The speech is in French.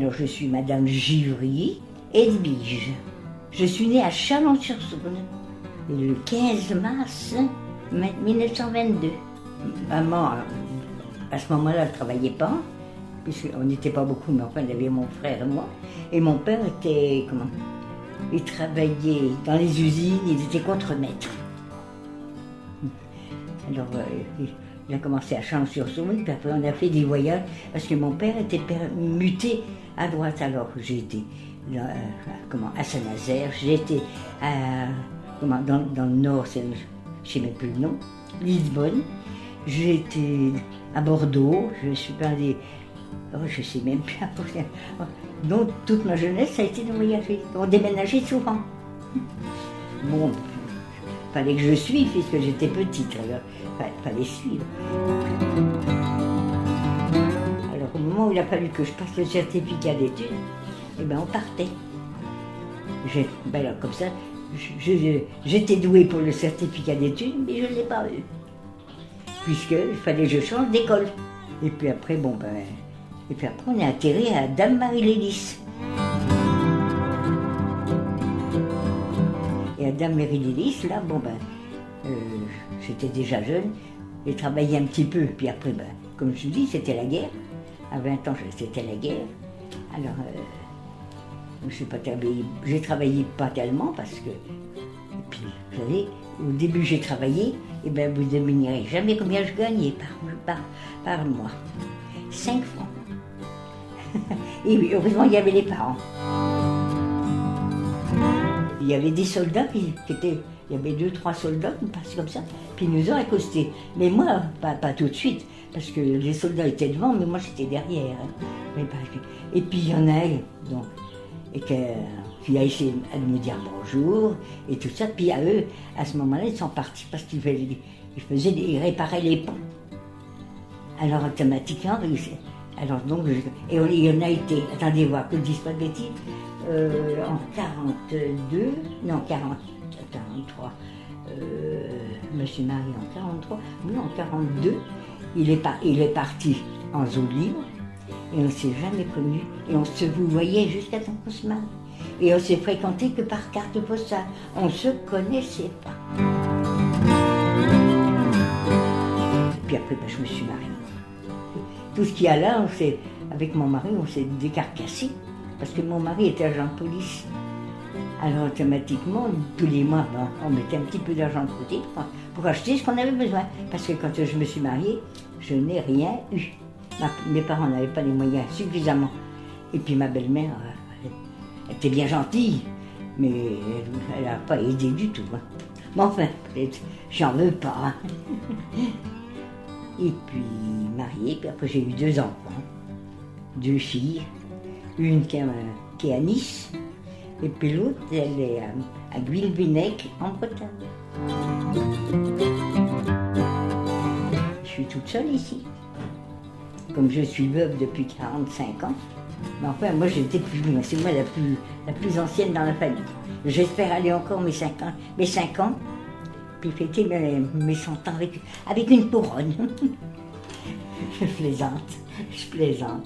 Alors, je suis Madame Givry Edwige. Je suis née à Chalon-sur-Saône le 15 mars 1922. Maman, à ce moment-là, elle ne travaillait pas, puisqu'on n'était pas beaucoup, mais enfin, il y avait mon frère et moi. Et mon père était, il travaillait dans les usines, il était contremaître. Alors, il a commencé à Chalon-sur-Saône, puis après on a fait des voyages, parce que mon père était muté à droite. Alors j'ai été à Saint-Nazaire, j'ai été dans le nord, je ne sais même plus le nom, Lisbonne, j'ai été à Bordeaux, je suis pas allée, je ne sais même plus. Donc toute ma jeunesse, ça a été de voyager. On déménageait souvent. Bon, fallait que je suive, puisque j'étais petite, alors fallait suivre. Alors au moment où il a fallu que je passe le certificat d'études, eh ben on partait. Alors, comme ça, j'étais douée pour le certificat d'études, mais je ne l'ai pas eu. Puisqu'il fallait que je change d'école. Et puis après, on est atterri à Dame-Marie-Lélis. Et à Dame-Marie-Lélis, là, j'étais déjà jeune, j'ai travaillé un petit peu, puis après, comme je vous dis, c'était la guerre. À 20 ans, c'était la guerre. Alors, j'ai travaillé pas tellement, parce que, et puis, vous savez, au début j'ai travaillé, et vous ne devinerez jamais combien je gagnais par mois. 5 francs. Et heureusement, il y avait les parents. Il y avait des soldats il y avait 2-3 soldats qui passaient comme ça, puis ils nous ont accostés. Mais moi, pas tout de suite, parce que les soldats étaient devant, mais moi j'étais derrière. Et puis il y en a un qui a essayé de me dire bonjour, et tout ça. Puis à eux, à ce moment-là, ils sont partis parce qu'ils réparaient les ponts. Alors automatiquement, il y en a été, attendez voir, que je ne dise pas de bêtises, en 42, non 43, je me suis mariée en 43, oui en 42, il est parti en zone libre, et on ne s'est jamais connus, et on se vous voyait jusqu'à temps qu'on se marie. Et on s'est fréquenté que par carte postale, on ne se connaissait pas. Et puis après, je me suis mariée. Tout ce qu'il y a là, avec mon mari, on s'est décarcassé, parce que mon mari était agent de police. Alors automatiquement, tous les mois, on mettait un petit peu d'argent de côté pour acheter ce qu'on avait besoin. Parce que quand je me suis mariée, je n'ai rien eu. Mes parents n'avaient pas les moyens suffisamment. Et puis ma belle-mère, elle était bien gentille, mais elle n'a pas aidé du tout. Mais enfin, j'en veux pas. Et puis mariée, puis après j'ai eu 2 enfants, 2 filles, une qui est à Nice, et puis l'autre, elle est à Guilvinec, en Bretagne. Je suis toute seule ici. Comme je suis veuve depuis 45 ans, mais enfin, moi j'étais c'est moi la plus ancienne dans la famille. J'espère aller encore mes 5 ans, puis fêter mes 100 ans avec une couronne. Je plaisante.